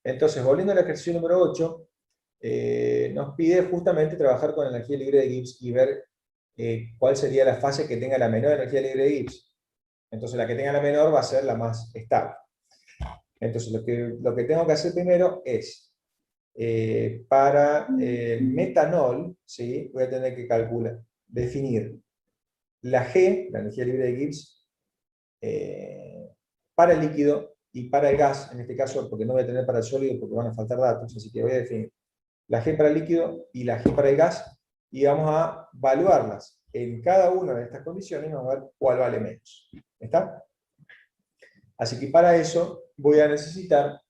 Entonces, volviendo al ejercicio número 8, nos pide justamente trabajar con energía libre de Gibbs y ver cuál sería la fase que tenga la menor energía libre de Gibbs. Entonces, la que tenga la menor va a ser la más estable. Entonces, lo que tengo que hacer primero es, para metanol, ¿sí? Voy a tener que definir la G, la energía libre de Gibbs, para el líquido y para el gas, en este caso, porque no voy a tener para el sólido porque van a faltar datos, así que voy a definir la G para el líquido y la G para el gas, y vamos a evaluarlas en cada una de estas condiciones y vamos a ver cuál vale menos. ¿Está? Así que para eso voy a necesitar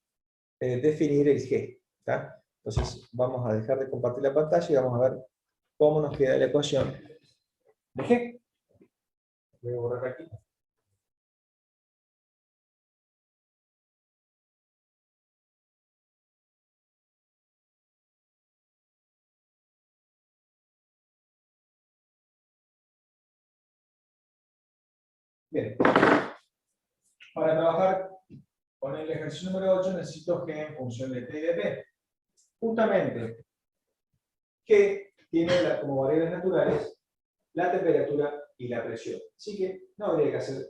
definir el G. ¿Está? Entonces vamos a dejar de compartir la pantalla y vamos a ver cómo nos queda la ecuación de G. Voy a borrar aquí. Bien. Para trabajar con el ejercicio número 8 necesito G en función de T y de P. Justamente, G tiene como variables naturales la temperatura y la presión. Así que no habría que hacer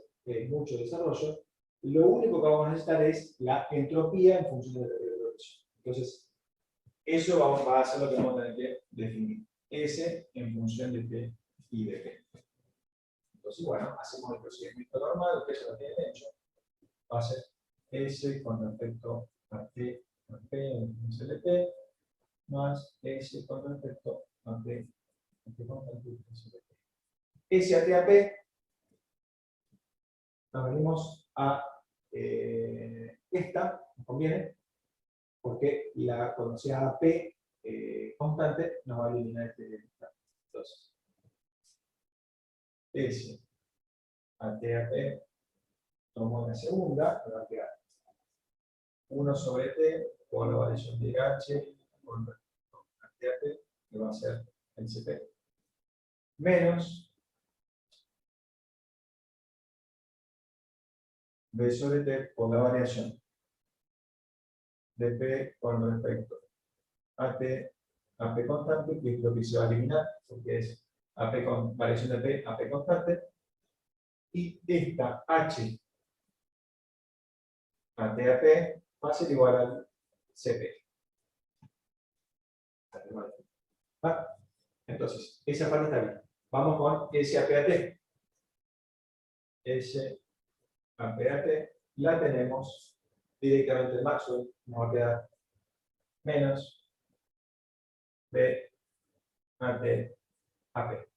mucho desarrollo. Lo único que vamos a necesitar es la entropía en función de la temperatura y la presión. Entonces, eso va a ser lo que vamos a tener que definir. S en función de T y de P. Entonces, bueno, hacemos el procedimiento normal, ustedes ya lo tienen hecho. Va a ser S con respecto a T, a P en función de T, más S con respecto a T, con respecto a P. S a T a P, nos venimos a esta, nos conviene, porque cuando sea P constante, nos va a eliminar este. Entonces, S a T a P, tomo una segunda, me va a quedar 1 sobre T por la variación de H con respecto a T a P, que va a ser el CP, menos B sobre T por la variación de P con respecto a T, a P constante, que es lo que se va a eliminar, porque es AP con variación de P, AP constante, y esta H a T a P va a ser igual al CP. ¿Ah? Entonces, esa parte está bien. Vamos con S a P a T. S a P a T la tenemos directamente en Maxwell, nos va a quedar menos B a T a P.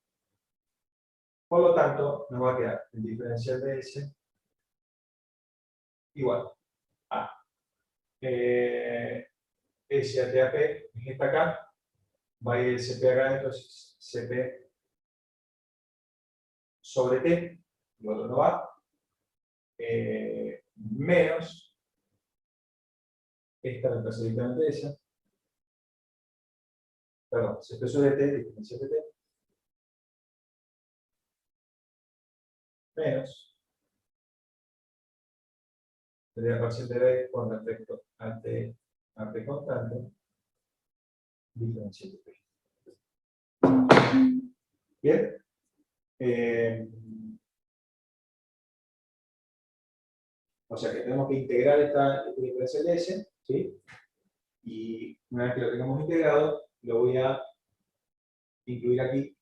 Por lo tanto, nos va a quedar el diferencial de S igual a S a T a P, es esta acá, va a ir el CP acá, entonces CP sobre T, el otro no va, menos, esta reemplaza directamente esa, perdón, CP sobre T, diferencia de T, menos, sería parcial de B con respecto a T, a P constante, diferencia de P. Bien. O sea que tenemos que integrar esta diferencial de S, ¿sí? Y una vez que lo tengamos integrado, lo voy a incluir aquí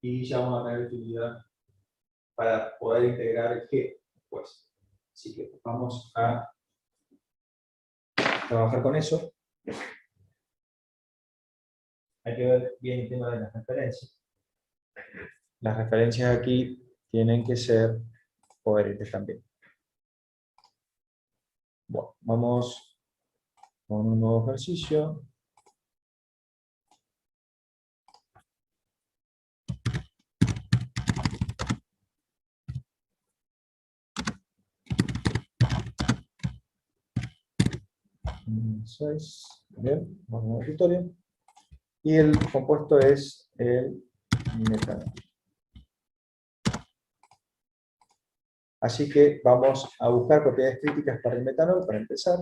y ya vamos a tener utilidad para poder integrar el G después. Así que vamos a trabajar con eso. Hay que ver bien el tema de las referencias. Las referencias aquí tienen que ser coherentes también. Bueno, vamos con un nuevo ejercicio. Bien, vamos al escritorio. Y el compuesto es el metanol. Así que vamos a buscar propiedades críticas para el metanol, para empezar.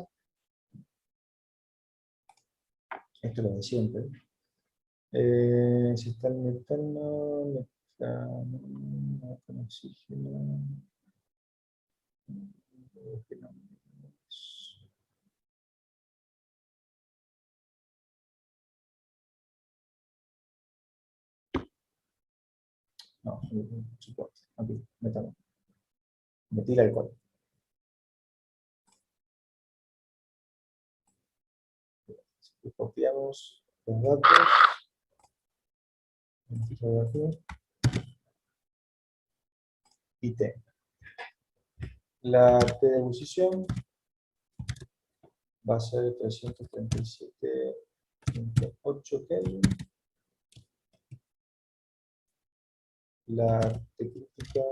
Esto es lo de siempre. Si está el metano, con oxígeno. No, soporte. Aquí, metano. Metil alcohol. Y copiamos los datos. Y T. La T de ebullición va a ser 337.8 Kelvin. La T crítica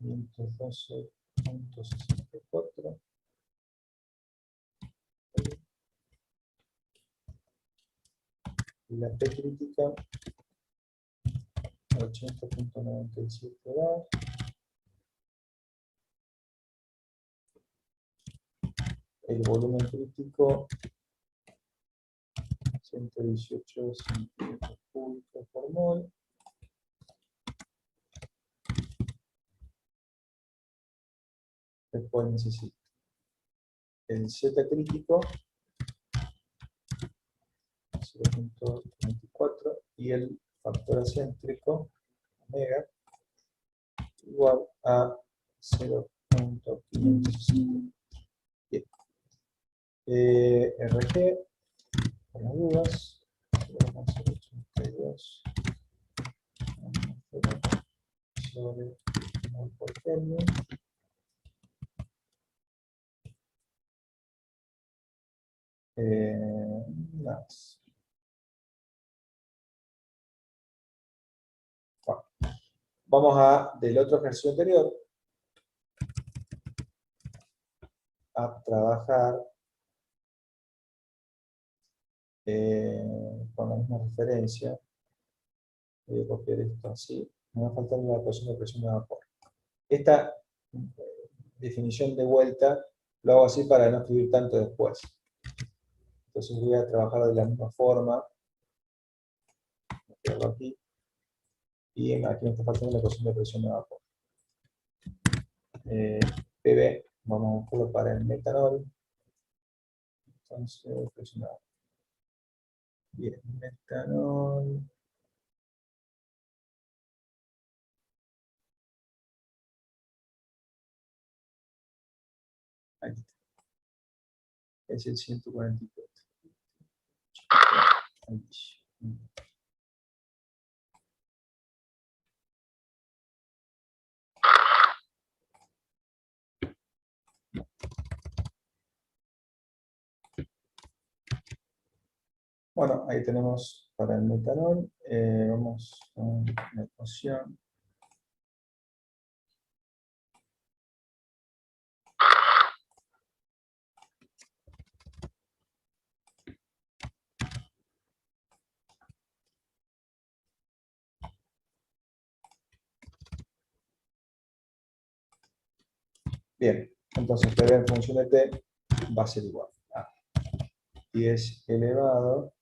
512.64. Y la P crítica 80.97 bar. El volumen crítico 118 centímetros cúbicos por mol. Después necesito el Z crítico 0.24 y el factor acéntrico omega igual a 0.560. Bien. RG, por las dudas, 0.082 sobre mol por Kelvin. Nada más. Bueno, vamos del otro ejercicio anterior, a trabajar con la misma referencia. Voy a copiar esto así. Me va a faltar la ecuación de presión de vapor. Esta definición de vuelta lo hago así para no escribir tanto después. Entonces voy a trabajar de la misma forma. Voy a ponerlo aquí. Y aquí me está faltando la ecuación de presión de vapor. PB, vamos a buscarlo para el metanol. Entonces, presión de vapor. Bien, metanol. Aquí está. Es el 144. Bueno, ahí tenemos para el metanol. Vamos a la ecuación. Bien, entonces PV en función de T va a ser igual a 10 elevado,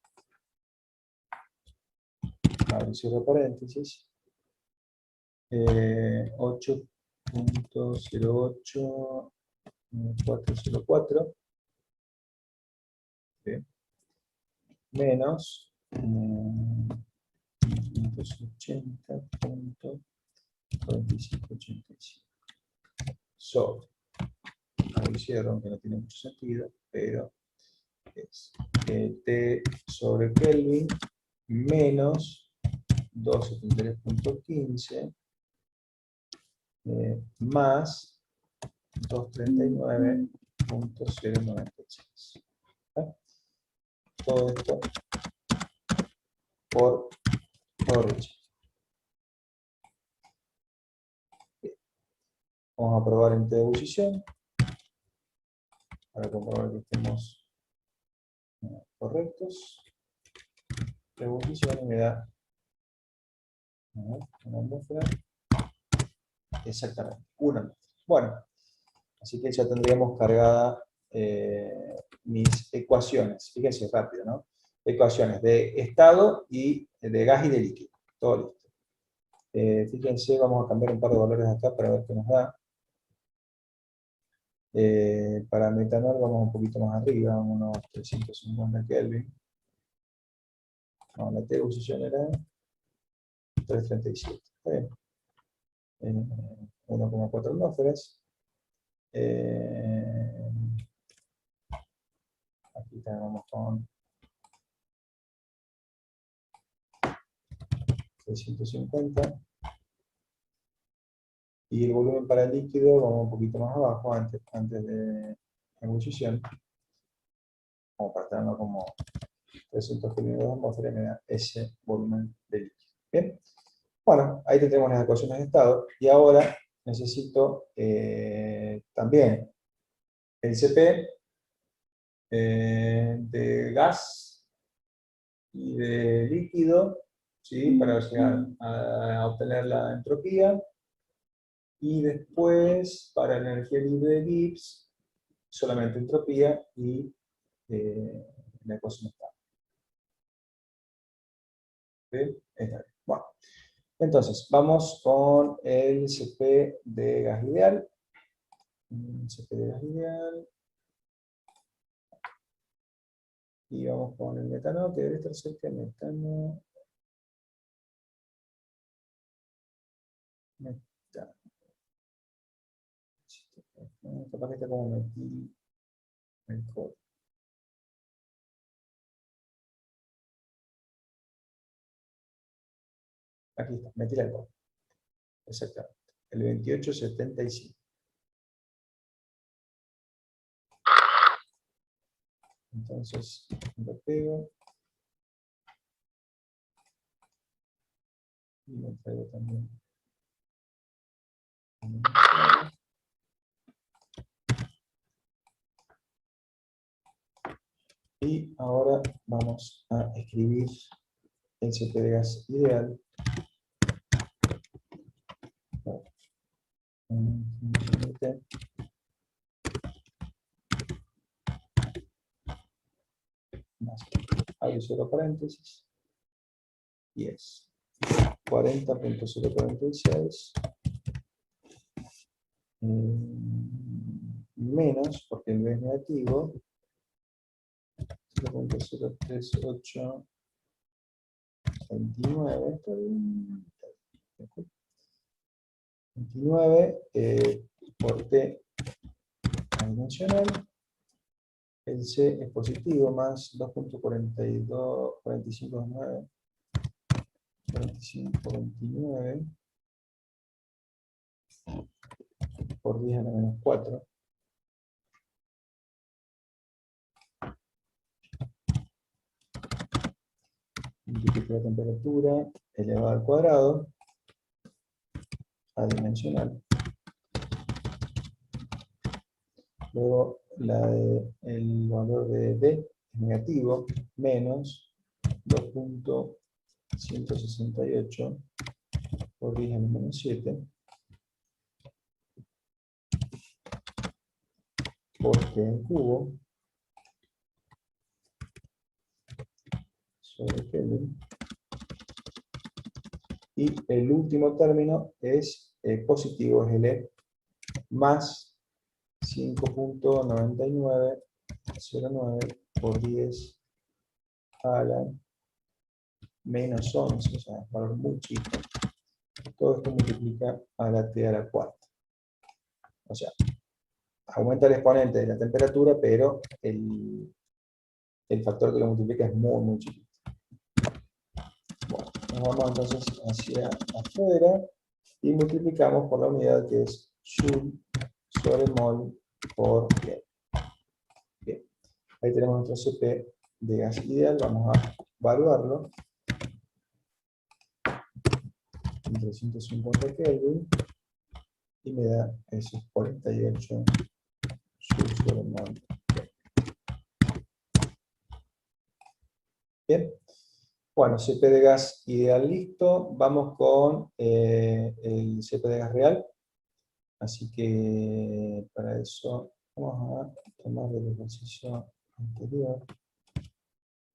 abro y cierro paréntesis, 8.08404, menos 580.4585 sobre, abro y cierro, aunque no tiene mucho sentido, pero es T sobre Kelvin menos 273.15 más 239.096. Todo esto por Ricci. Vamos a probar en T de ebullición para comprobar que estemos correctos. La ebullición me da una atmósfera. Exactamente, una atmósfera. Bueno, así que ya tendríamos cargada mis ecuaciones. ecuaciones. Fíjense rápido, ¿no? Ecuaciones de estado y de gas y de líquido. Todo listo. Fíjense, vamos a cambiar un par de valores acá para ver qué nos da. Para metanol vamos un poquito más arriba, unos 350 Kelvin. No, la T-posición era 337. Está bien. 1,4 atmósferas. Aquí tenemos con 350. Y el volumen para el líquido, vamos un poquito más abajo, antes de la ebullición. Como para tenerlo como 300 Kelvin de atmósfera, me da ese volumen de líquido. Bien. Bueno, ahí tenemos las ecuaciones de estado. Y ahora necesito también el CP de gas y de líquido, ¿sí? Para llegar a obtener la entropía. Y después, para energía libre de Gibbs, solamente entropía y la ecuación estable. ¿Sí? Bueno, entonces, vamos con el CP de gas ideal. CP de gas ideal. Y vamos con el metano, que debe estar cerca del metano. Metano. Capaz que está como metil. Alcohol. Aquí está, metil alcohol. Exactamente. El 2875. Entonces, lo pego. Y lo traigo también. Y ahora vamos a escribir el CP de gas ideal. Más abro cero paréntesis. Y es 40.046 menos, porque el B es negativo, 0.03829, 29 por T adimensional. El C es positivo, más 2.4529 4529 por 10 a la menos 4. Multiplica la temperatura elevado al cuadrado adimensional. Luego el valor de D es negativo, menos 2.168 por 10 a la menos 7 por T en cubo sobre Kelvin. Y el último término es positivo, es el E, más 5.9909 por 10 a la menos 11, o sea, es un valor muy chico. Todo esto multiplica a la T a la cuarta. O sea, aumenta el exponente de la temperatura, pero el factor que lo multiplica es muy, muy chiquito. Bueno, nos vamos entonces hacia afuera y multiplicamos por la unidad que es Joule sobre mol por Kelvin. Bien, ahí tenemos nuestro CP de gas ideal, vamos a evaluarlo. 350 Kelvin y me da esos 48 Joule sobre mol. Bien. Bueno, CP de gas ideal listo. Vamos con el CP de gas real. Así que para eso vamos a tomar el ejercicio anterior.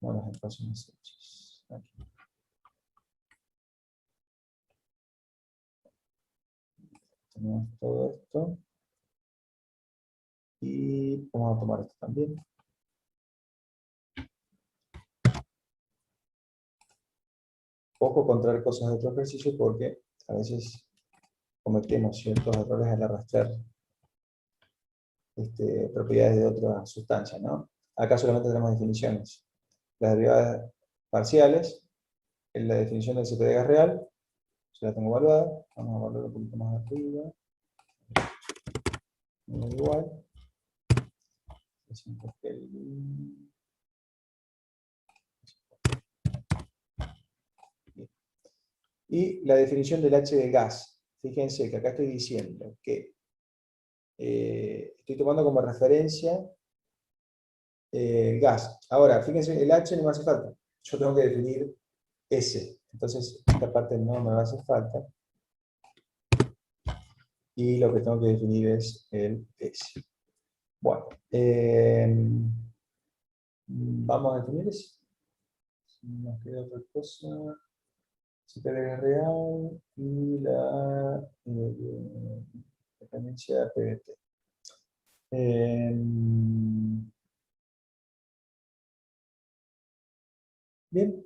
No, los espacios necesarios. Aquí. Tenemos todo esto. Y vamos a tomar esto también. Ojo con traer cosas de otro ejercicio porque a veces cometemos ciertos errores al arrastrar propiedades de otra sustancia, ¿no? Acá solamente tenemos definiciones. Las derivadas parciales, en la definición del CP de gas real, ya la tengo evaluada. Vamos a evaluar un poquito más arriba. Igual. Y la definición del H de gas. Fíjense que acá estoy diciendo que estoy tomando como referencia el gas. Ahora, fíjense, el H no me hace falta. Yo tengo que definir S. Entonces, esta parte no me va a hacer falta. Y lo que tengo que definir es el S. Bueno, vamos a definir S. Nos queda otra cosa. CP de gas real y la dependencia de PVT. Bien,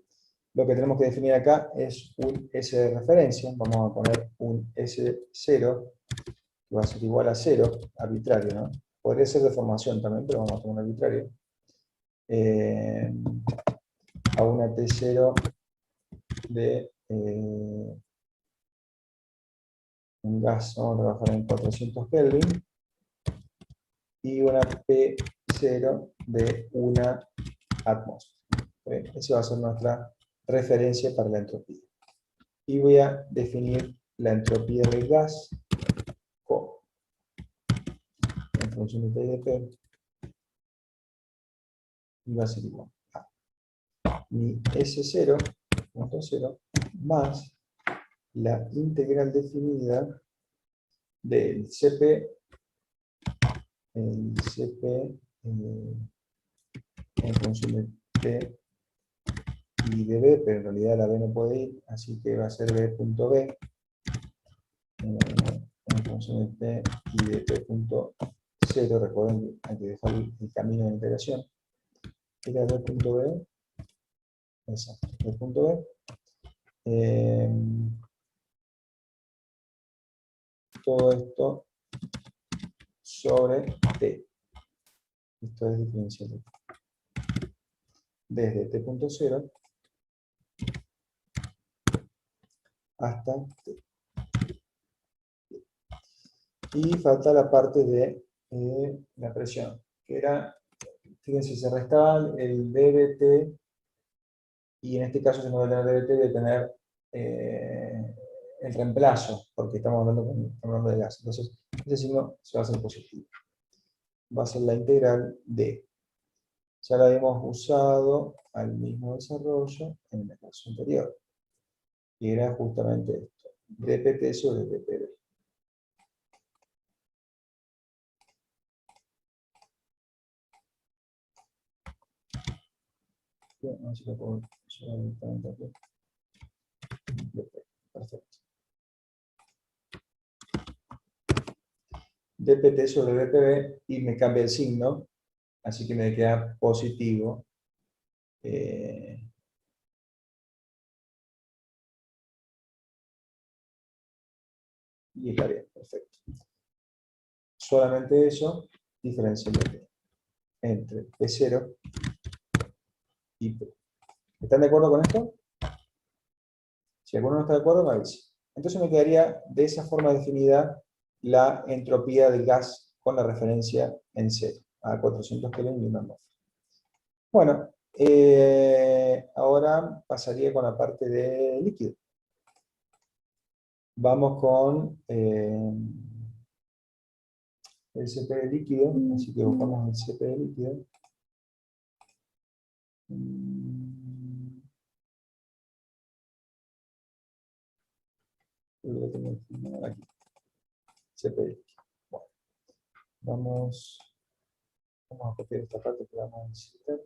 lo que tenemos que definir acá es un S de referencia. Vamos a poner un S0, que va a ser igual a 0, arbitrario, ¿no? Podría ser de formación también, pero vamos a tomar un arbitrario. A una T0 de un gas, vamos a trabajar en 400 Kelvin, y una P0 de una atmósfera. Esa va a ser nuestra referencia para la entropía. Y voy a definir la entropía del gas como, en función de T y de P, y va a ser igual a mi S0, punto 0, más la integral definida del CP, el CP en función de T y de B, pero en realidad la B no puede ir, así que va a ser B.B en función de T y de P.0. Recuerden que hay que dejar el camino de integración. Era B.B, exacto, B.B. Todo esto sobre T. Esto es diferencial de T. Desde T.0 hasta T. Y falta la parte de la presión, que era, fíjense, se restaba el dBT, y en este caso se nos da el dBT de tener el reemplazo, porque estamos hablando de gas. Entonces, ese signo se va a hacer positivo. Va a ser la integral de, ya la habíamos usado al mismo desarrollo en el caso anterior, y era justamente esto, dpt sobre dpd. Bien, a ver si lo puedo llevar directamente aquí. Perfecto. dpt sobre dpb, y me cambia el signo, así que me queda positivo. Y está bien, perfecto. Solamente eso, diferencia entre P0 y P. ¿Están de acuerdo con esto? Si alguno no está de acuerdo, me avisa. Entonces me quedaría de esa forma definida la entropía del gas con la referencia en 0, a 400 Kelvin y una atmósfera. Bueno, ahora pasaría con la parte de líquido. Vamos con el CP de líquido, así que buscamos el CP de líquido. Lo tengo aquí. CP de líquido. Bueno, vamos Vamos a copiar esta parte que vamos a necesitar.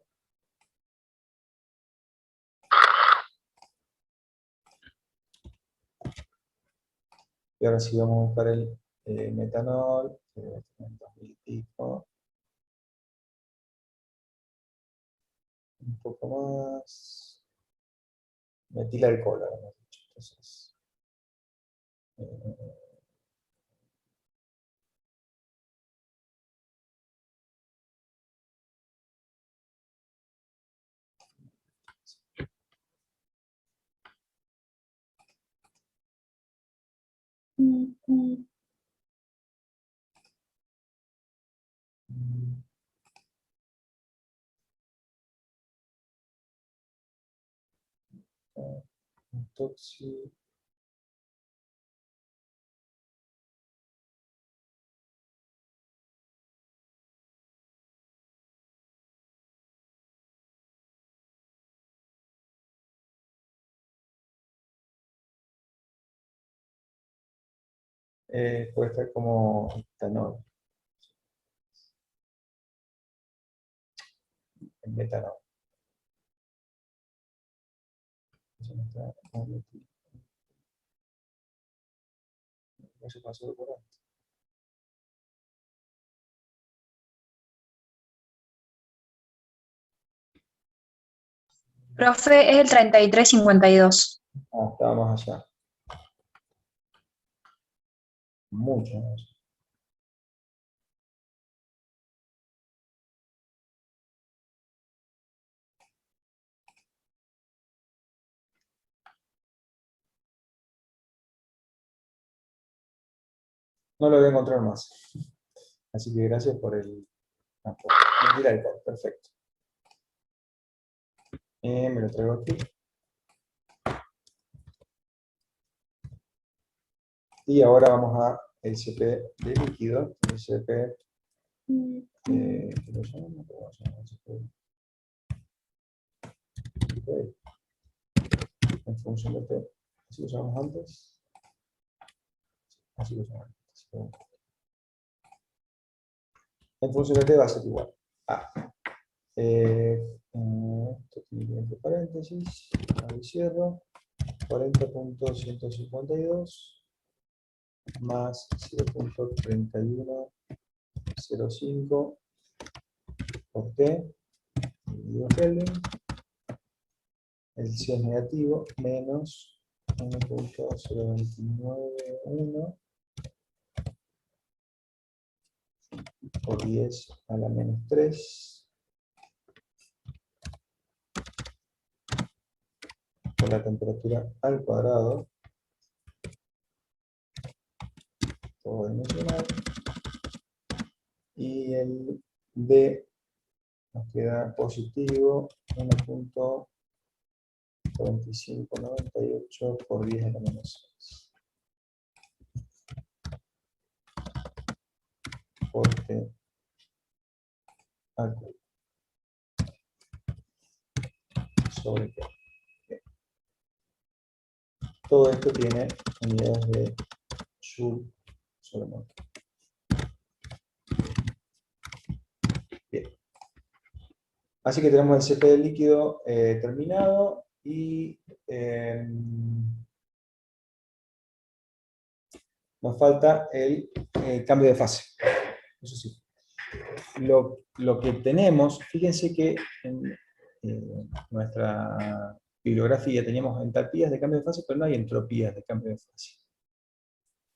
Y ahora sí vamos a buscar el metanol, que debe tener 2000 y pico. Un poco más. Metilalcohol, hemos dicho. Entonces, Toxi. Puede estar como etanol, en metanol. Eso no está como metil. Eso pasó por ahí. Profe, es el 3352. Ah, estaba más allá. Mucho más. No lo voy a encontrar más. Así que gracias por el aporte. Mira el code, perfecto. Me lo traigo aquí. Y ahora vamos a el CP de líquido. El CP. ¿Qué lo llaman? ¿Cómo se llama el CP? Ok. En función de T. ¿Así lo llamamos antes? Así lo llamamos antes. En función de T va a ser igual a. Esto tiene entre paréntesis. Ahí cierro. 40.152 más 0.3105 por T, dividido Kelvin. El C es negativo, menos 1.0291 por 10 a la menos 3 por la temperatura al cuadrado, todo dimensional, y el D nos queda positivo 1.4598 por 10 a la menos 6 por T al cubo sobre T. Todo esto tiene unidades de Joule sobre mol. Bien. Así que tenemos el CP del líquido terminado y nos falta el cambio de fase. Eso sí. Lo que tenemos, fíjense que en nuestra bibliografía teníamos entalpías de cambio de fase, pero no hay entropías de cambio de fase.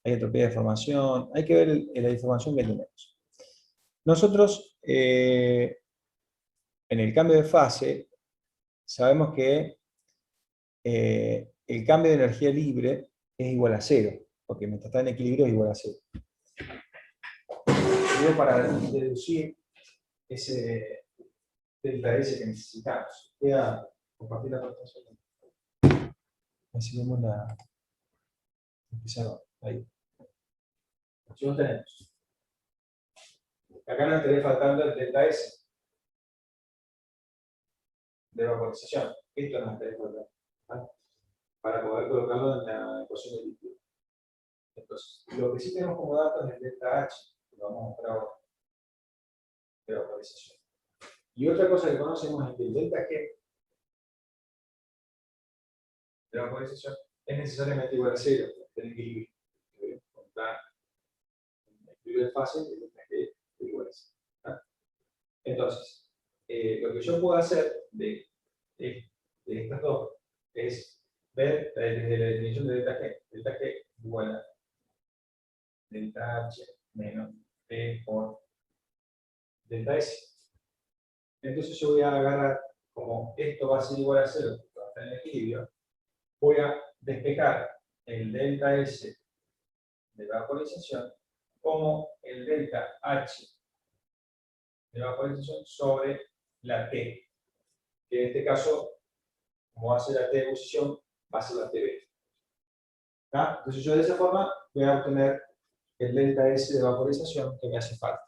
Hay entropía de formación, hay que ver la información que tenemos. Nosotros, en el cambio de fase, sabemos que el cambio de energía libre es igual a 0, porque mientras está en equilibrio es igual a 0. Digo para deducir ese delta S que necesitamos. Voy a compartir la pantalla. Así vemos la pizarra. Ahí. Así lo tenemos. Acá nos estaría faltando el delta S de vaporización. Esto nos estaría faltando, ¿vale? Para poder colocarlo en la ecuación de líquido. Entonces, lo que sí tenemos como datos es el delta H, que lo vamos a mostrar ahora. de vaporización. Y otra cosa que conocemos es que el delta G de vaporización es necesariamente igual a 0, el equilibrio. Contar el equilibrio de fase y el delta G es igual a 0. ¿Tá? Entonces, lo que yo puedo hacer de estas dos es ver desde la definición de delta G igual a delta H menos P por delta S. Entonces yo voy a agarrar, como esto va a ser igual a 0, porque va a estar en equilibrio, voy a despejar el delta S de vaporización como el delta H de vaporización sobre la T, que en este caso, como va a ser la T de ebullición, va a ser la TB. ¿Ah? Entonces yo de esa forma voy a obtener el delta S de vaporización que me hace falta.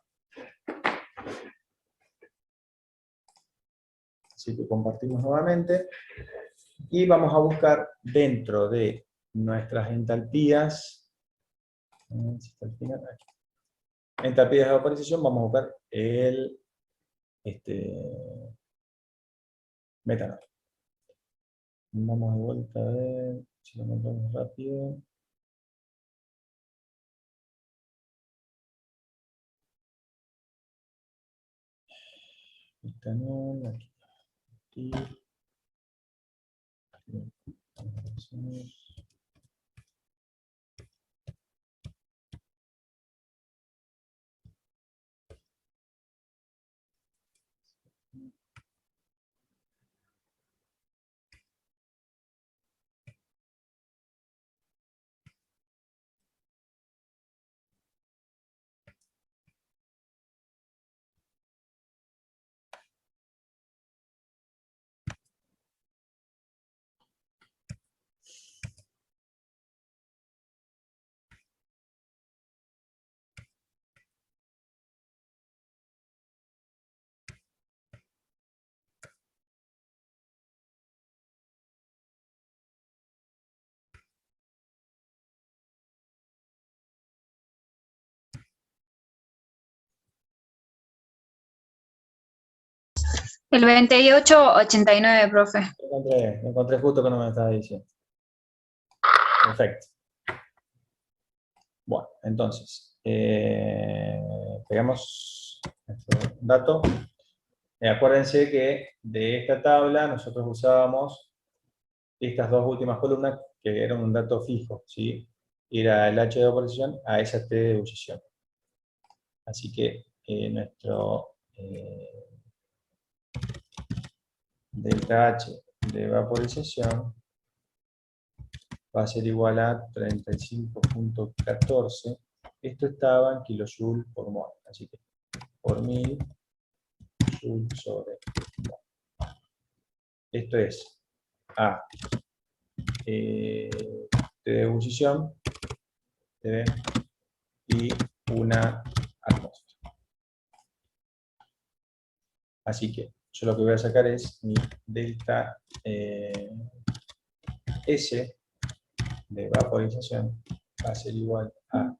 Así que compartimos nuevamente y vamos a buscar dentro de nuestras entalpías, entalpías de vaporización, vamos a buscar el metanol. Vamos de vuelta a ver si lo encontramos rápido. Metanol, aquí. El 2889, profe. Lo encontré justo cuando me estaba diciendo. Perfecto. Bueno, entonces, pegamos nuestro dato. Acuérdense que de esta tabla nosotros usábamos estas dos últimas columnas que eran un dato fijo, ¿sí? Era el H de vaporización a esa T de ebullición. Así que nuestro delta H de vaporización va a ser igual a 35.14. Esto estaba en kilojoules por mol, así que por 1000 joule sobre mol. Esto es A T de ebullición y una atmósfera. Así que yo lo que voy a sacar es mi delta S de vaporización va a ser igual a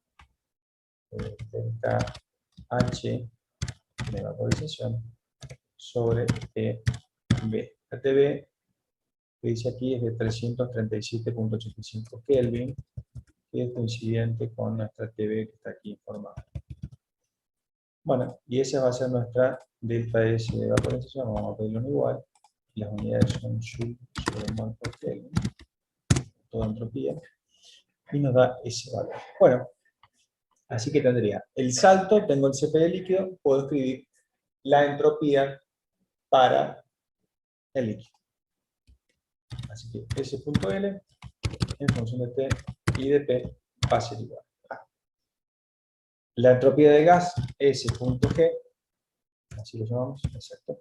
delta H de vaporización sobre TB. La TB que dice aquí es de 337.85 Kelvin, que es coincidente con nuestra TB que está aquí informada. Bueno, y esa va a ser nuestra delta S de vaporización, vamos a pedirlo igual, y las unidades son joule sobre mol por Kelvin, toda entropía, y nos da ese valor. Bueno, así que tendría el salto, tengo el CP de líquido, puedo escribir la entropía para el líquido. Así que S.L en función de T y de P va a ser igual a la entropía de gas S.G, así lo llamamos, exacto,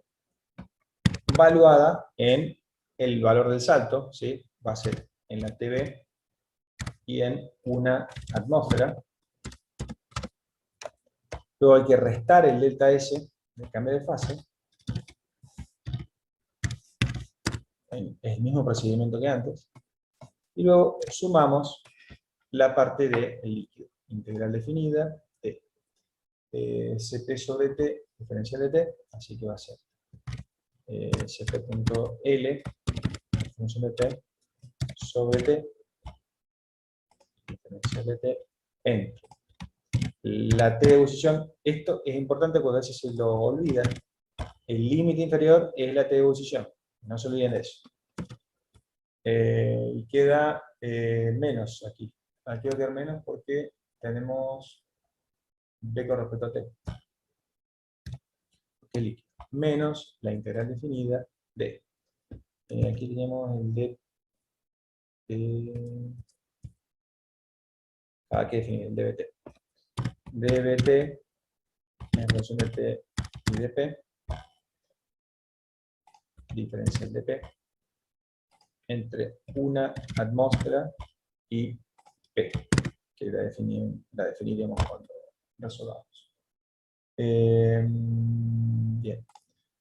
valuada en el valor del salto, ¿sí? Va a ser en la TB y en una atmósfera. Luego hay que restar el delta S del cambio de fase. El mismo procedimiento que antes. Y luego sumamos la parte del líquido. Integral definida, T. Cp sobre T, diferencial de T, así que va a ser Cp.L, función de T, sobre T, diferencial de T, entre la T de ebullición. Esto es importante porque a veces se lo olvida. El límite inferior es la T de ebullición, no se olviden de eso. Y queda menos aquí. Aquí va a quedar menos porque tenemos B con respecto a T. Porque líquido. Menos la integral definida de. Aquí tenemos el D. Hay que definir el dbt. dbt en función de T y de P. Diferencial de P entre una atmósfera y P, que la definiremos cuando resolvamos. Bien,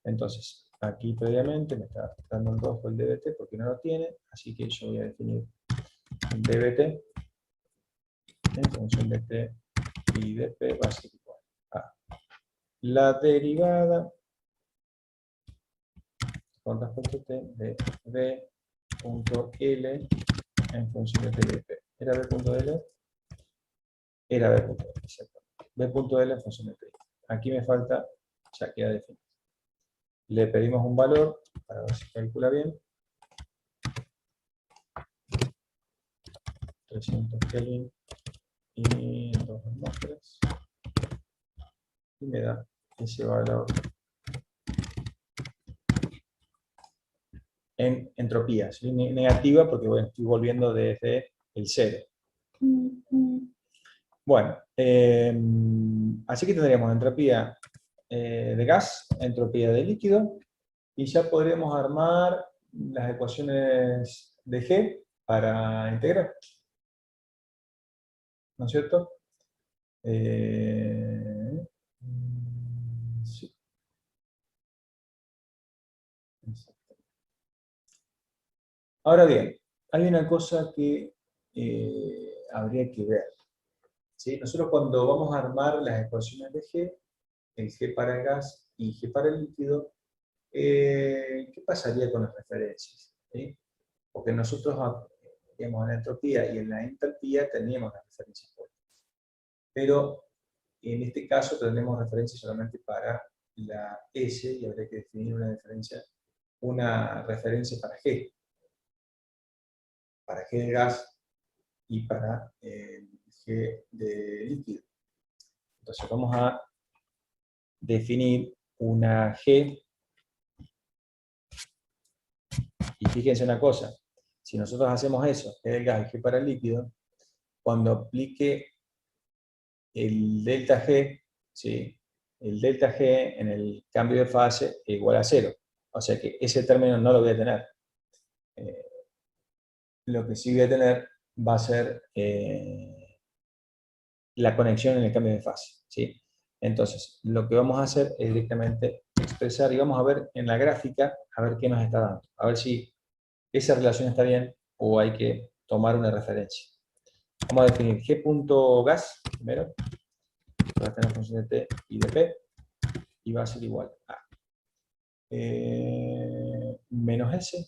entonces, aquí previamente me está dando en rojo el dbt porque no lo tiene, así que yo voy a definir el dbt en función de T y de P va a ser igual a la derivada con respecto a T de B.L en función de T y de P. ¿Era B.L? Era B.L, exacto. B.L en función de T. Aquí me falta, ya queda definido. Le pedimos un valor para ver si calcula bien. 300 Kelvin y 2 atmósferas. Y me da ese valor en entropía. ¿Sí? Negativa porque bueno, estoy volviendo desde el 0. Bueno, así que tendríamos entropía de gas, entropía de líquido, y ya podríamos armar las ecuaciones de G para integrar. ¿No es cierto? Sí. Ahora bien, hay una cosa que habría que ver. ¿Sí? Nosotros cuando vamos a armar las ecuaciones de G, el G para el gas y G para el líquido, ¿qué pasaría con las referencias? ¿Sí? Porque nosotros, digamos, en la entropía y en la entalpía teníamos las referencias puestas. Pero en este caso tenemos referencias solamente para la S y habría que definir una referencia para G. Para G de gas y para G de líquido. Entonces vamos a definir una G. Y fíjense una cosa, si nosotros hacemos eso, G del gas y G para el líquido, cuando aplique el delta G, ¿sí? El delta G en el cambio de fase es igual a 0. O sea que ese término no lo voy a tener. Lo que sí voy a tener va a ser la conexión en el cambio de fase. ¿Sí? Entonces, lo que vamos a hacer es directamente expresar, y vamos a ver en la gráfica, a ver qué nos está dando. A ver si esa relación está bien o hay que tomar una referencia. Vamos a definir G.gas primero. Va a tener función de T y de P. Y va a ser igual a menos S.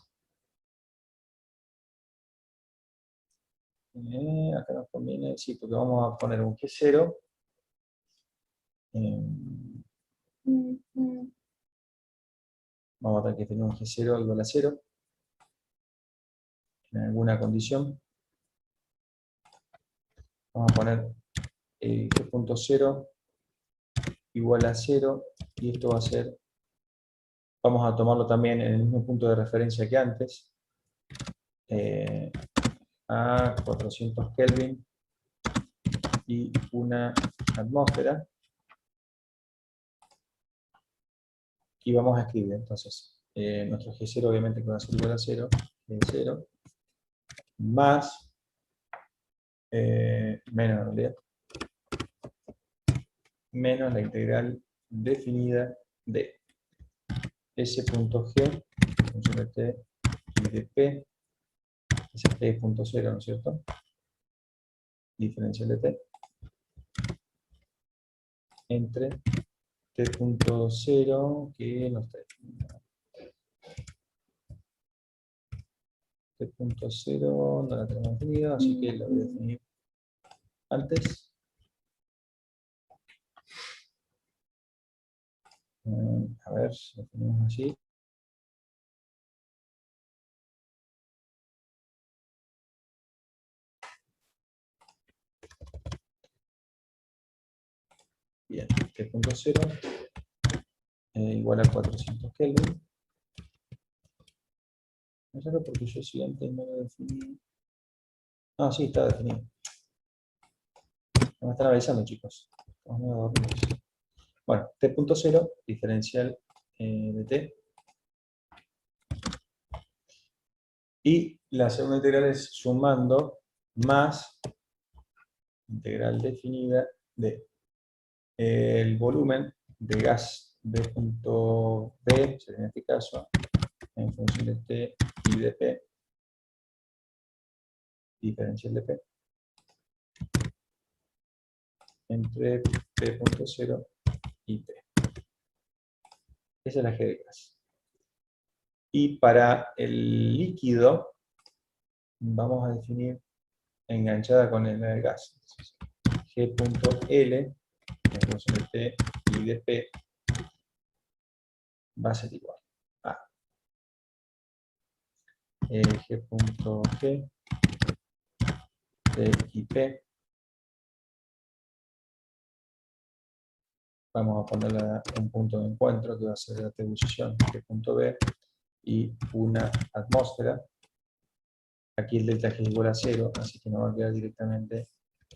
Acá nos conviene, sí, porque vamos a poner un G0. Vamos a tener que tener un G0 igual a 0. En alguna condición. Vamos a poner G.0 igual a 0. Y esto va a ser, vamos a tomarlo también en el mismo punto de referencia que antes. A 400 Kelvin y una atmósfera. Y vamos a escribir, entonces, nuestro G0 obviamente que va a ser igual a 0, G0, más, menos en realidad, menos la integral definida de S.G, función de T y de P, es T.0, ¿no es cierto? Diferencial de T. entre T.0, que no está definido. T.0 no la tenemos definida, así que la voy a definir antes. A ver, lo tenemos así. Bien, T.0 igual a 400 Kelvin. No sé porque yo sí antes no lo definí. Ah, sí, está definido. Me están avisando, chicos. Estamos medio dormidos. Bueno, T.0, diferencial de T. Y la segunda integral es sumando más integral definida de el volumen de gas B punto B, en este caso, en función de T y de P, diferencial de P, entre P.0 y T. Esa es la G de gas. Y para el líquido, vamos a definir enganchada con el gas. G.L, en función de T y de P, va a ser igual a G.G, T y P. Vamos a ponerle un punto de encuentro que va a ser la ebullición, G.B, y una atmósfera. Aquí el delta G es igual a 0, así que nos va a quedar directamente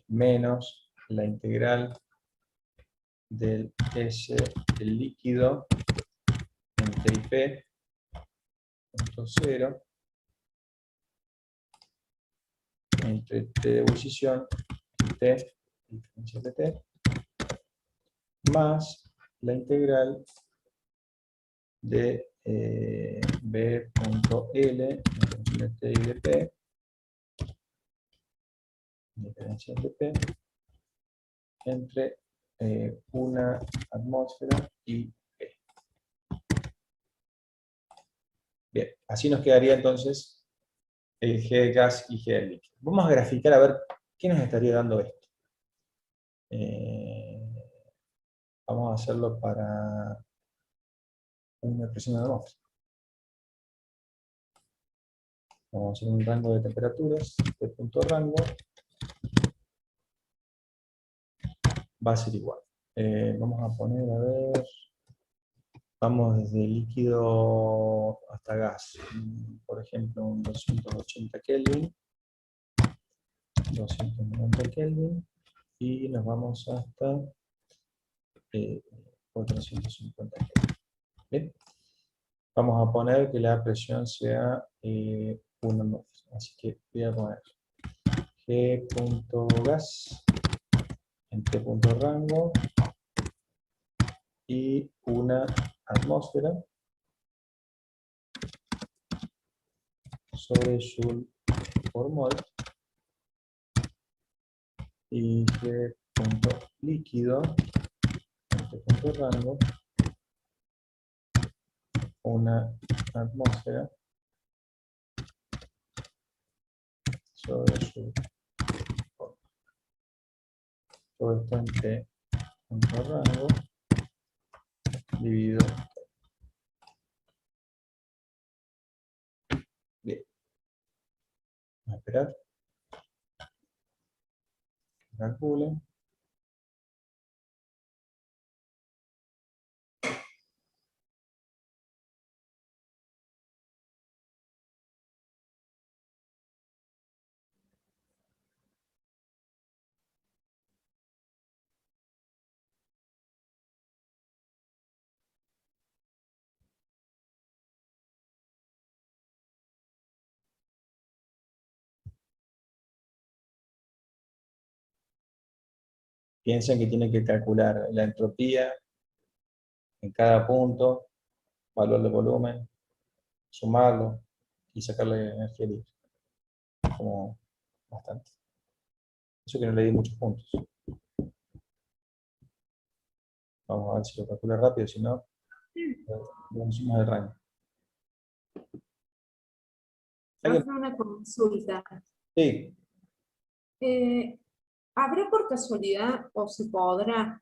menos la integral del S del líquido en T y P, punto 0, entre T de ebullición y T, diferencial de T, más la integral de B.L en función de T y de P, diferencial de P, entre una atmósfera y P. Bien, así nos quedaría entonces el G de gas y G de líquido. Vamos a graficar a ver qué nos estaría dando esto. Vamos a hacerlo para una presión atmosférica. Vamos a hacer un rango de temperaturas, de punto rango, va a ser igual. Vamos a poner, a ver, vamos desde líquido hasta gas. Por ejemplo, un 280 Kelvin, 290 Kelvin, y nos vamos hasta 450 Kelvin. ¿Bien? Vamos a poner que la presión sea 1 atmósfera. Así que voy a poner G.gas en T.rango y una atmósfera sobre Joule por mol y G.líquido en T.rango una atmósfera sobre Joule por mol. Todo esto en T.rango dividido. Bien. Vamos a esperar. Calcule. Piensen que tienen que calcular la entropía en cada punto, valor de volumen, sumarlo y sacarle energía libre. Como bastante. Eso que no le di muchos puntos. Vamos a ver si lo calculo rápido, si no, vamos más el rango. Hacer una consulta. Sí, ¿Habrá por casualidad o se podrá,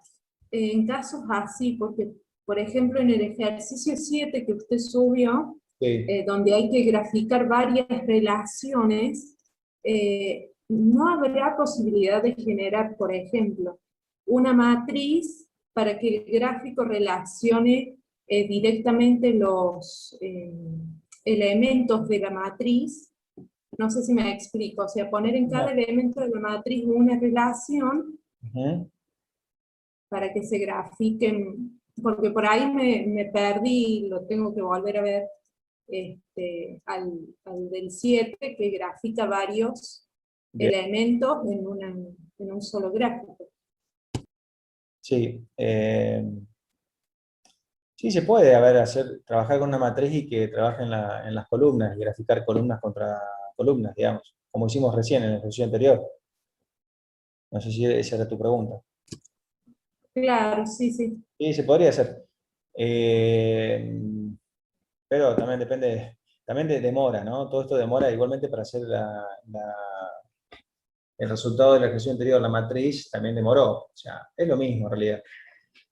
en casos así, porque, por ejemplo, en el ejercicio 7 que usted subió, sí. donde hay que graficar varias relaciones, ¿no habrá posibilidad de generar, por ejemplo, una matriz para que el gráfico relacione directamente los elementos de la matriz? No sé si me explico, o sea, poner en cada No. elemento de la matriz una relación Ujú. para que se grafiquen, porque por ahí me perdí, lo tengo que volver a ver, al del 7, que grafica varios Bien. elementos en un solo gráfico. Sí. Sí, se puede, a ver, trabajar con una matriz y que trabaje en las columnas y graficar columnas contra columnas, digamos, como hicimos recién en el ejercicio anterior. No sé si esa era tu pregunta. Claro, sí, sí. Sí, se podría hacer. Eh, pero también depende, también demora, ¿no? Todo esto demora igualmente para hacer el resultado del ejercicio anterior, la matriz, también demoró. O sea, es lo mismo en realidad.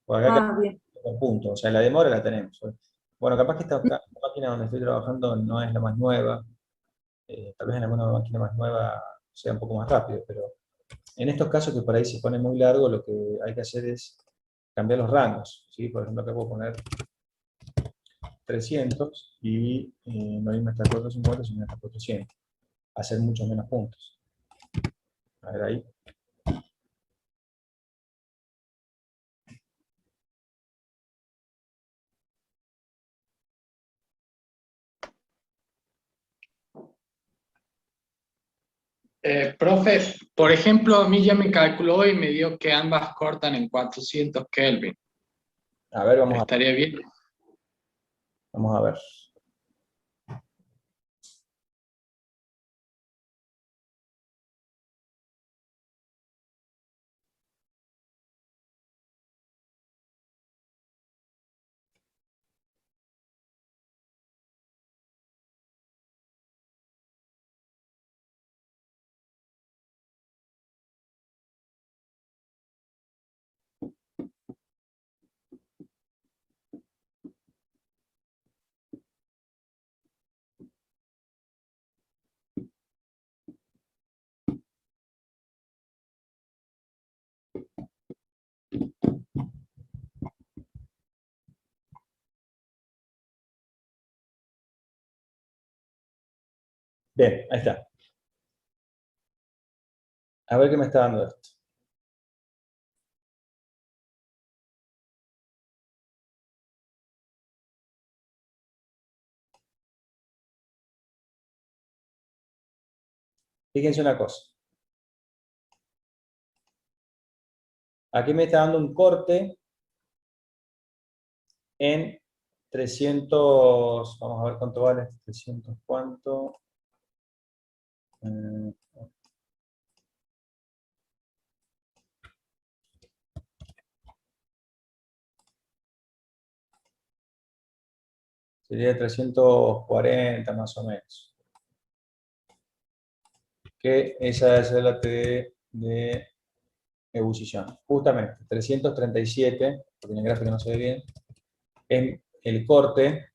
Por acá Ah, bien. un punto, o sea, la demora la tenemos. Bueno, capaz que esta máquina donde estoy trabajando no es la más nueva, tal vez en alguna máquina más nueva sea un poco más rápido, pero en estos casos que por ahí se pone muy largo, lo que hay que hacer es cambiar los rangos, ¿sí? Por ejemplo, acá puedo poner 300 y no irme hasta 450, sino hasta 400, hacer muchos menos puntos. A ver ahí. Profe, por ejemplo, a mí ya me calculó y me dio que ambas cortan en 400 Kelvin. A ver, ¿Estaría bien? vamos a ver. Bien, ahí está. A ver qué me está dando esto. Fíjense una cosa. Aquí me está dando un corte en 300, vamos a ver cuánto vale, 300 cuánto. Eh, sería 340 más o menos. Que esa es la T de ebullición. Justamente, 337, porque en el gráfico no se ve bien, en el corte.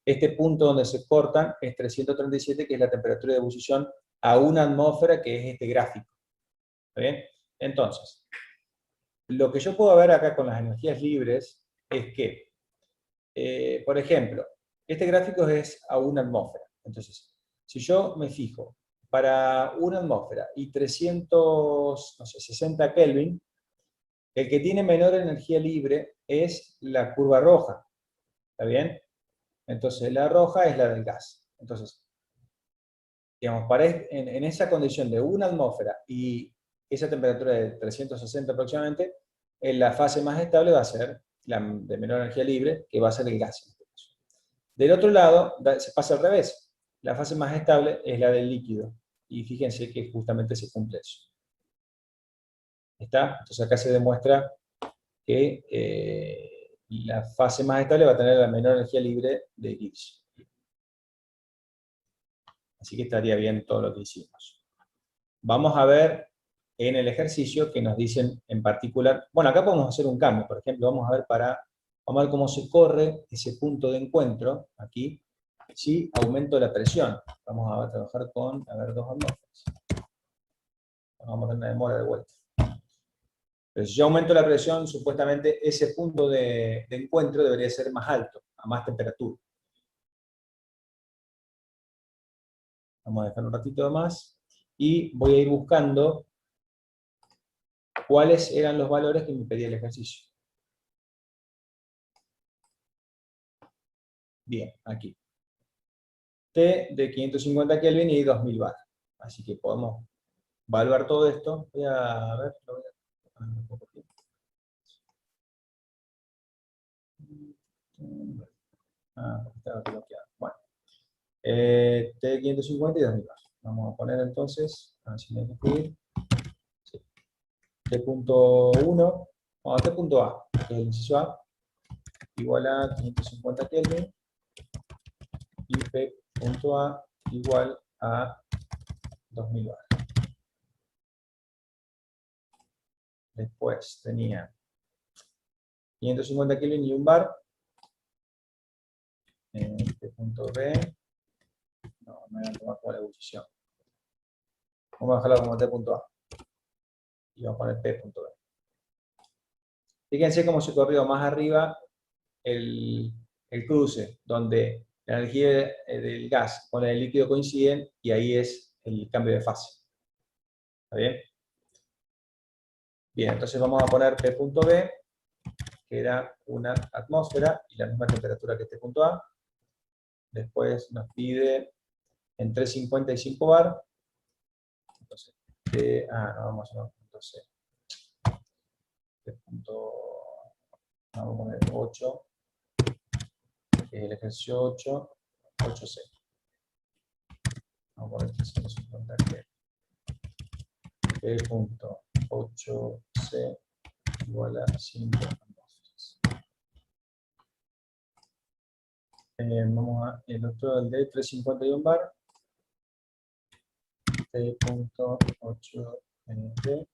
Este punto donde se cortan es 337, que es la temperatura de ebullición a una atmósfera, que es este gráfico. ¿Está bien? Entonces, lo que yo puedo ver acá con las energías libres es que, por ejemplo, este gráfico es a una atmósfera. Entonces, si yo me fijo para una atmósfera y 360 Kelvin, el que tiene menor energía libre es la curva roja. ¿Está bien? Entonces, la roja es la del gas. Entonces, digamos, en esa condición de una atmósfera y esa temperatura de 360 aproximadamente, la fase más estable va a ser la de menor energía libre, que va a ser el gas. Del otro lado, se pasa al revés. La fase más estable es la del líquido. Y fíjense que justamente se cumple eso. ¿Está? Entonces acá se demuestra que la fase más estable va a tener la menor energía libre de Gibbs. Así que estaría bien todo lo que hicimos. Vamos a ver en el ejercicio que nos dicen en particular, bueno, acá podemos hacer un cambio, por ejemplo, vamos a ver cómo se corre ese punto de encuentro, aquí, si aumento la presión. Vamos a trabajar con, 2 atmósferas. Vamos a tener una demora de vuelta. Pero si yo aumento la presión, supuestamente ese punto de encuentro debería ser más alto, a más temperatura. Vamos a dejar un ratito más, y voy a ir buscando cuáles eran los valores que me pedía el ejercicio. Bien, aquí. T de 550 Kelvin y 2000 bar. Así que podemos evaluar todo esto. Voy a ver, lo voy a poner un poco aquí. Estaba bloqueado. Bueno, T de 550 y 2000 bar. Vamos a poner entonces, a ver si me dejo ir. Sí. T.1, vamos a T.A, que es el inciso A, igual a 550 Kelvin, y P.A igual a 2000 bar. Después tenía 550 Kelvin y 1 bar. Este punto B. No me voy a tomar como la ebullición. Vamos a dejarlo como T.A. Y vamos a poner P.B. Fíjense cómo se corrió más arriba el cruce, donde la energía del gas con la del líquido coinciden, y ahí es el cambio de fase. ¿Está bien? Bien, entonces vamos a poner P.B, que era una atmósfera, y la misma temperatura que T.A. Después nos pide entre 50 y 5 bar. Entonces, no, vamos a punto C. Vamos a poner 8, que es el ejercicio 8, 8C. Vamos a poner 350 que P.8C igual a 5 atmósferas. Vamos a el otro, el de 351 bar. T.8 NT.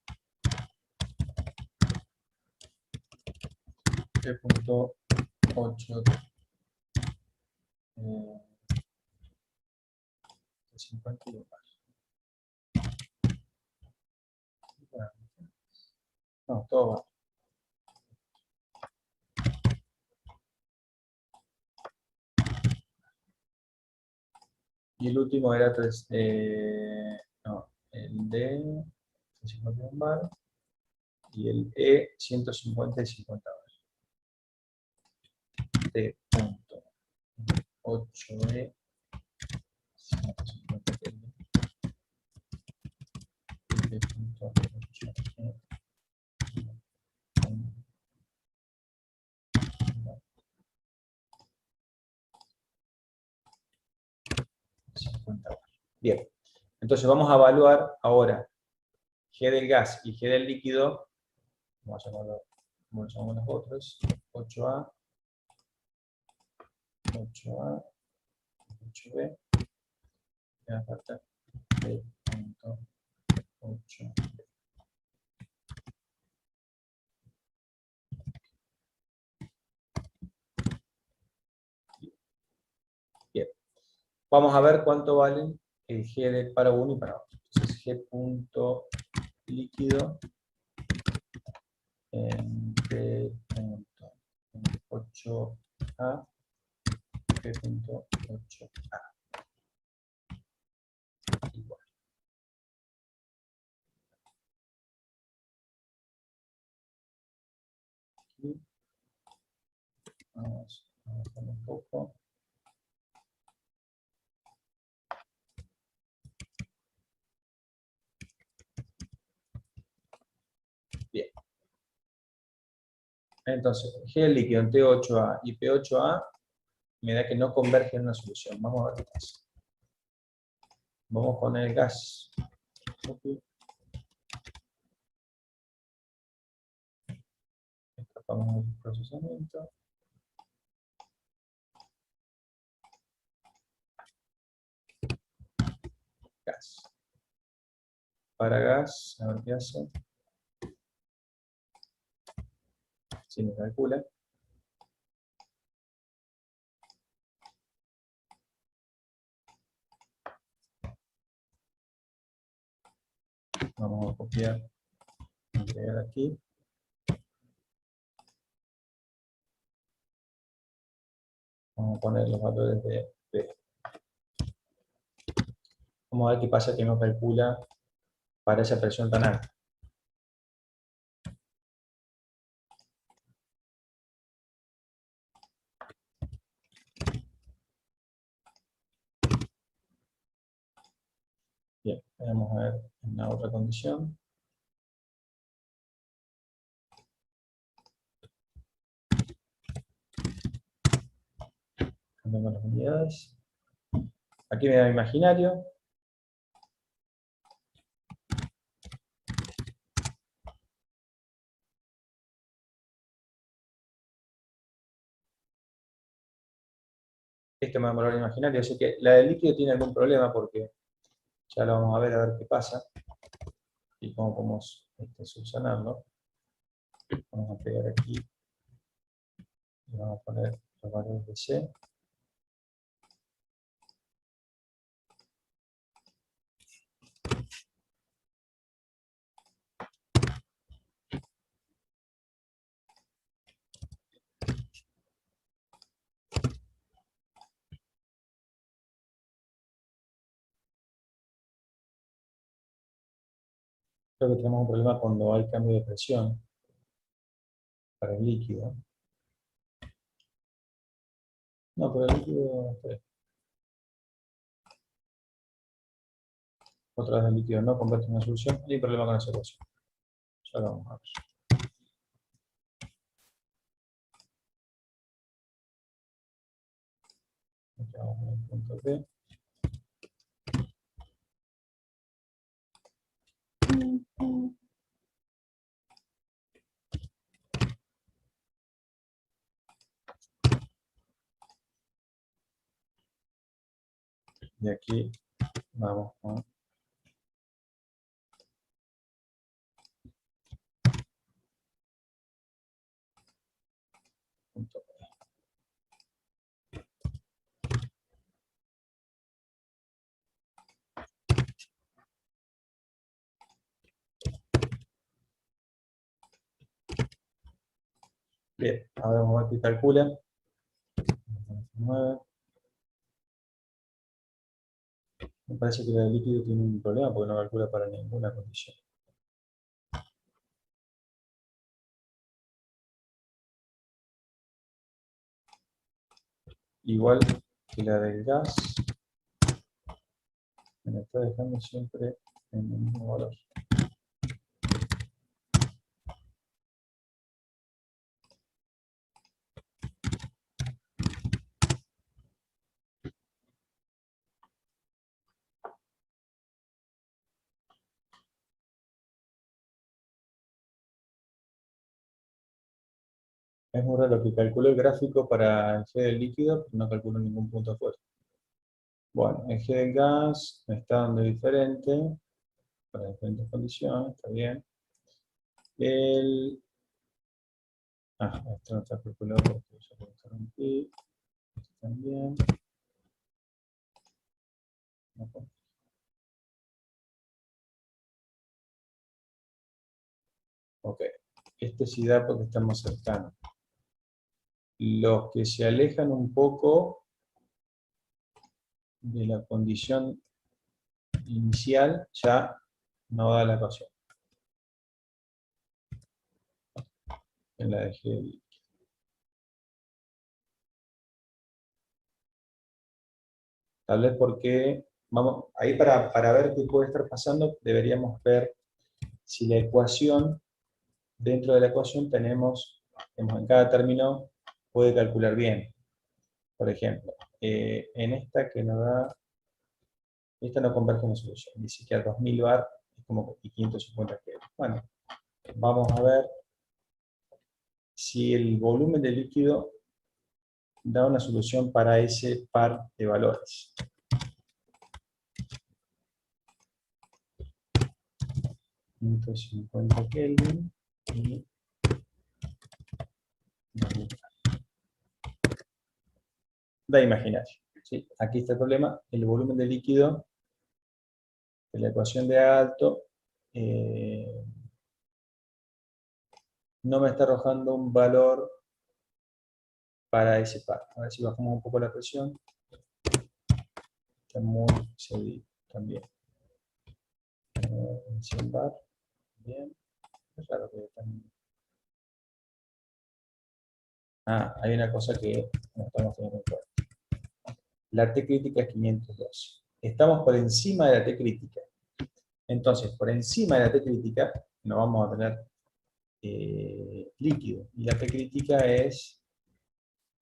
T.8 351 bar. No, todo va. Y el último era el D 151 bar y el E 150 y 50 bar. T.8E 150 Kelvin. T.8E 50 bar. Bien, entonces vamos a evaluar ahora G del gas y G del líquido. Vamos a llamarlo como lo llamamos nosotros, 8A, 8A, 8B, y la falta P.8B. Bien, vamos a ver cuánto valen el G para uno y para otro. Entonces G punto líquido en P.8A, P.8A. Igual. Aquí. Vamos a bajar un poco. Bien. Entonces, G líquido en T8A y P8A me da que no converge en una solución. Vamos a ver qué pasa. Vamos con el gas. Esta Vamos al procesamiento. Gas. Para gas, a ver qué hace. Si me calcula. Vamos a copiar, agregar aquí. Vamos a poner los valores de P. Vamos a ver qué pasa que no calcula para esa presión tan alta. Bien, vamos a ver en la otra condición. Cambiamos las unidades. Aquí me da imaginario. Este me da un valor imaginario, así que la del líquido tiene algún problema porque ya lo vamos a ver qué pasa y cómo podemos solucionarlo. Vamos a pegar aquí y vamos a poner los valores de C. Creo que tenemos un problema cuando hay cambio de presión para el líquido. No, pero el líquido... Otra vez el líquido no convierte en una solución. No hay problema con esa ecuación. Ya lo vamos a ver. Aquí vamos a ver el punto P. Y aquí vamos con punto P. Bien, ahora vamos a ver qué calcula. 9. Me parece que el líquido tiene un problema porque no calcula para ninguna condición. Igual que la del gas, me está dejando siempre en el mismo valor. Es muy raro que calculó el gráfico para el G del líquido, pero no calculó ningún punto afuera. Bueno, el G del gas me está dando diferente, para diferentes condiciones, está bien. Esto no está calculado porque ya lo interrumpí. Esto también. Ok, este sí da porque estamos cercanos. Los que se alejan un poco de la condición inicial ya no da la ecuación. En la dejé ahí. Tal vez porque, vamos, ahí para ver qué puede estar pasando, deberíamos ver si la ecuación, dentro de la ecuación tenemos, en cada término puede calcular bien. Por ejemplo, en esta que nos da, esta no converge en una solución, dice que a 2000 bar es como 550 kelvin. Bueno, vamos a ver si el volumen del líquido da una solución para ese par de valores. .50 Kelvin y da imaginario. ¿Sí? Aquí está el problema, el volumen del líquido de la ecuación de A alto no me está arrojando un valor para ese par. A ver si bajamos un poco la presión. Está muy cedido también. 100 bar. Bien. Es raro que están... hay una cosa que no estamos teniendo en cuenta. La T crítica es 512. Estamos por encima de la T crítica. Entonces, por encima de la T crítica no vamos a tener líquido. Y la T crítica es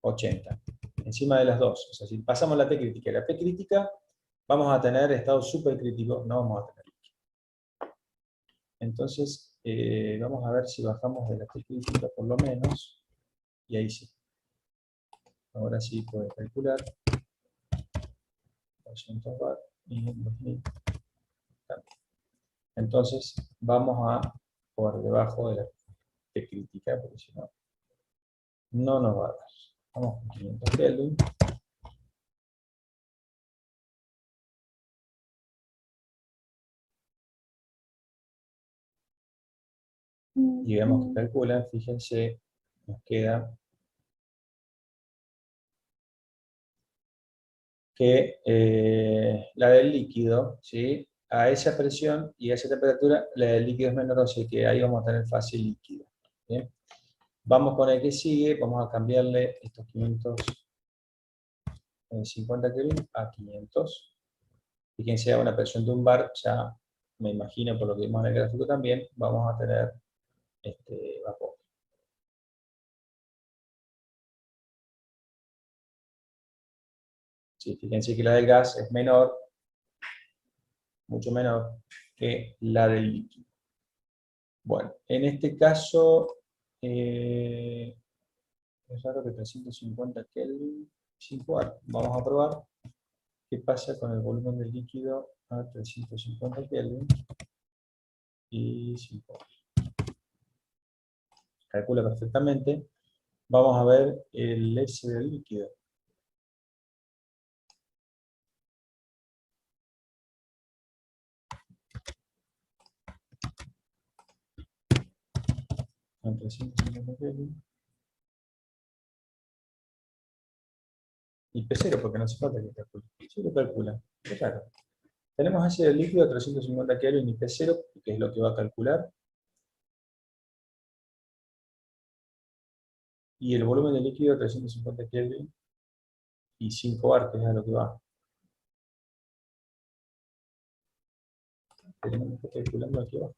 80. Encima de las dos. O sea, si pasamos la T crítica y la P crítica, vamos a tener estado supercrítico, no vamos a tener líquido. Entonces, vamos a ver si bajamos de la T crítica por lo menos. Y ahí sí. Ahora sí puede calcular. 200 bar y 2000 también. Entonces, vamos a por debajo de la T crítica, porque si no, no nos va a dar. Vamos con 500 Kelvin. Y vemos que calcula, fíjense, nos queda que la del líquido, ¿sí? A esa presión y a esa temperatura, la del líquido es menor, o sea que ahí vamos a tener fase líquida. ¿Bien? Vamos con el que sigue, vamos a cambiarle estos 550 Kelvin a 500. Fíjense, a una presión de un bar, ya me imagino por lo que vimos en el gráfico también, vamos a tener vapor. Sí, fíjense que la del gas es menor, mucho menor que la del líquido. Bueno, en este caso, es raro que 350 Kelvin, 5 bar. Vamos a probar qué pasa con el volumen del líquido a 350 Kelvin y 5 bar. Calcula perfectamente. Vamos a ver el S del líquido. Con 350 Kelvin. Y P0, porque no hace falta que calcule. Sí lo calcula. Es raro. Tenemos S del líquido a 350 Kelvin y P0, que es lo que va a calcular. Y el volumen del líquido a 350 Kelvin y 5 bar, que es a lo que va. Tenemos que estar calculando aquí abajo.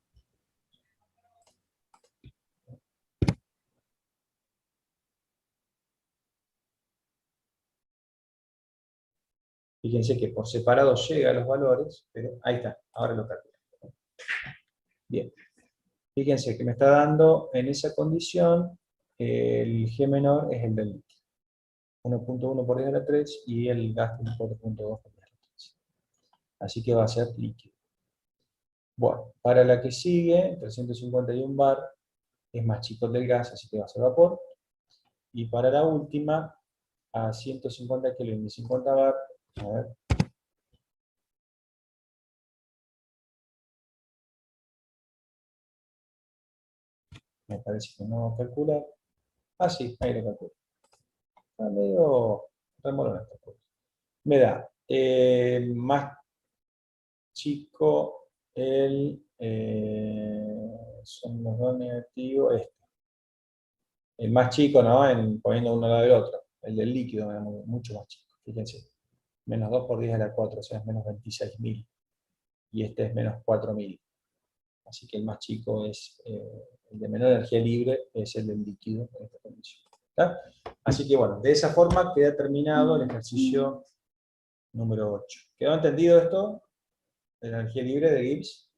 Fíjense que por separado llega a los valores, pero ahí está, ahora lo calculo. Bien. Fíjense que me está dando en esa condición el G menor es el del líquido. 1.1 por 10 a la 3 y el gas 4.2 por 10 a la 3. Así que va a ser líquido. Bueno, para la que sigue, 351 bar, es más chico el del gas, así que va a ser vapor. Y para la última, a 150 Kelvin y 50 bar, a ver. Me parece que no calcula. Ah, sí, ahí lo calculo. Está medio remolón esta cosa. Me da más chico el... son los dos negativos, este. El más chico, ¿no? Poniendo uno al lado del otro. El del líquido me da mucho más chico. Fíjense. Menos 2 por 10 a la 4, o sea, es menos 26.000. Y este es menos 4.000. Así que el más chico es el de menor energía libre, es el del líquido en esta condición. ¿Está? Así que bueno, de esa forma queda terminado el ejercicio número 8. ¿Quedó entendido esto? De la energía libre de Gibbs.